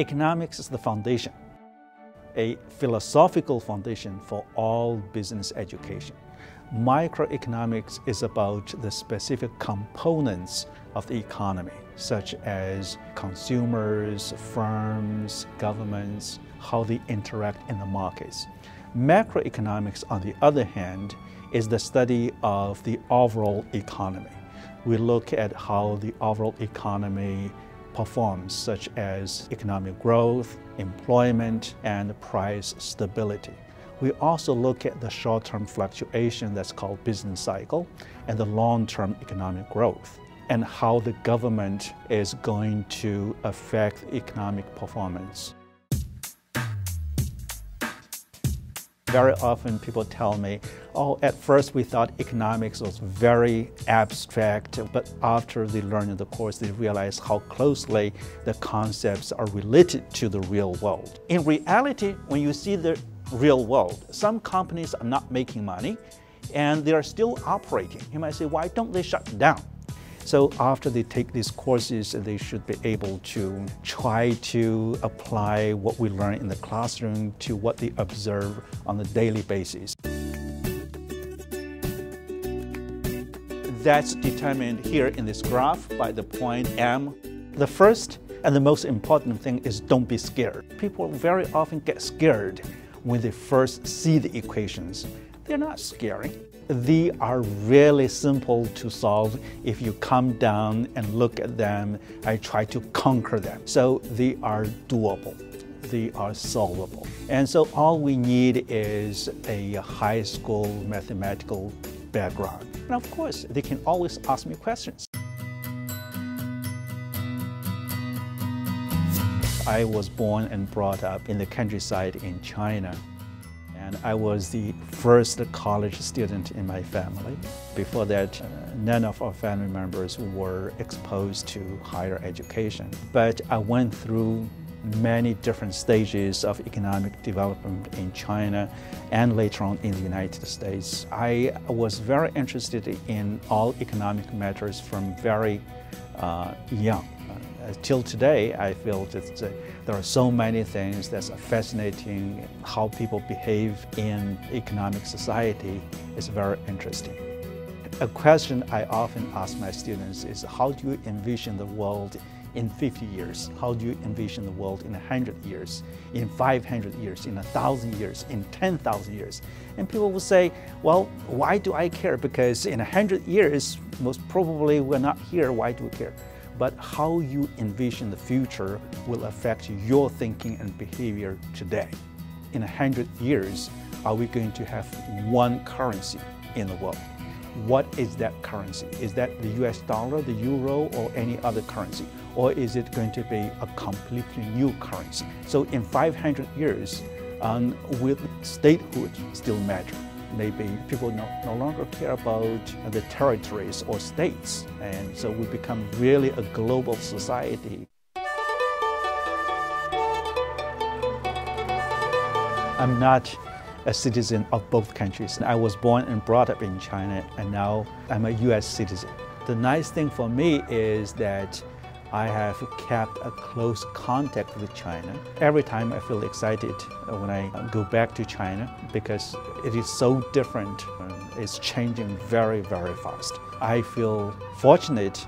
Economics is the foundation, a philosophical foundation for all business education. Microeconomics is about the specific components of the economy, such as consumers, firms, governments, how they interact in the markets. Macroeconomics, on the other hand, is the study of the overall economy. We look at how the overall economy performs, such as economic growth, employment, and price stability. We also look at the short-term fluctuation that's called business cycle and the long-term economic growth and how the government is going to affect economic performance. Very often people tell me, oh, at first we thought economics was very abstract, but after they learn the course, they realize how closely the concepts are related to the real world. In reality, when you see the real world, some companies are not making money and they are still operating. You might say, why don't they shut down? So after they take these courses, they should be able to try to apply what we learn in the classroom to what they observe on a daily basis. That's determined here in this graph by the point M. The first and the most important thing is don't be scared. People very often get scared when they first see the equations. They're not scary. They are really simple to solve if you come down and look at them and try to conquer them. So they are doable. They are solvable. And so all we need is a high school mathematical background. And of course, they can always ask me questions. I was born and brought up in the countryside in China. And I was the first college student in my family. Before that, none of our family members were exposed to higher education. But I went through many different stages of economic development in China and later on in the United States. I was very interested in all economic matters from very young. Till today, I feel that there are so many things that's fascinating. How people behave in economic society is very interesting. A question I often ask my students is, how do you envision the world in 50 years? How do you envision the world in 100 years, in 500 years, in 1,000 years, in 10,000 years? And people will say, well, why do I care? Because in 100 years, most probably we're not here, why do we care? But how you envision the future will affect your thinking and behavior today. In 100 years, are we going to have one currency in the world? What is that currency? Is that the US dollar, the euro, or any other currency? Or is it going to be a completely new currency? So in 500 years, will statehood still matter? Maybe people no longer care about the territories or states, and so we become really a global society. I'm not a citizen of both countries. I was born and brought up in China, and now I'm a US citizen. The nice thing for me is that I have kept a close contact with China. Every time I feel excited when I go back to China because it is so different. It's changing very, very fast. I feel fortunate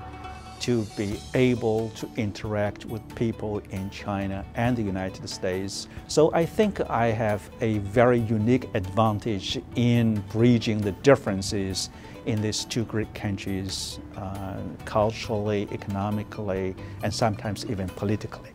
to be able to interact with people in China and the United States. So I think I have a very unique advantage in bridging the differences in these two great countries, culturally, economically, and sometimes even politically.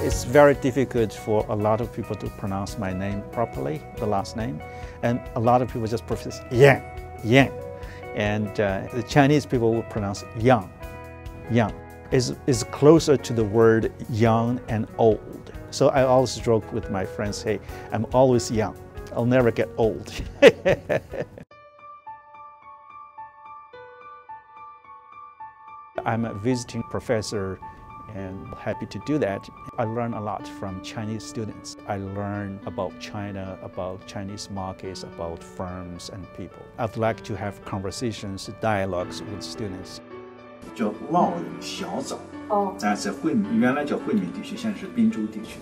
It's very difficult for a lot of people to pronounce my name properly, the last name. And a lot of people just pronounce Yang, Yang. And the Chinese people will pronounce Yang, Yang. Is closer to the word young and old. So I always joke with my friends, hey, I'm always young. I'll never get old. I'm a visiting professor and happy to do that. I learn a lot from Chinese students. I learn about China, about Chinese markets, about firms and people. I'd like to have conversations, dialogues with students. 叫贸易小岛，但是原来叫惠民地区，现在是滨州地区。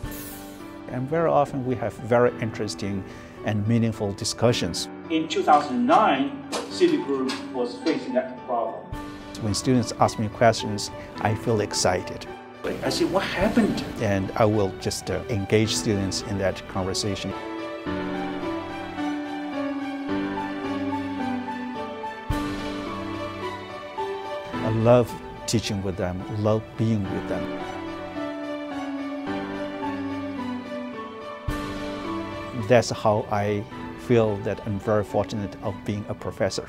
And very often we have very interesting and meaningful discussions. In 2009, Citigroup was facing that problem. When students ask me questions, I feel excited. I say, what happened? And I will just engage students in that conversation. I love teaching with them, love being with them. That's how I feel that I'm very fortunate of being a professor.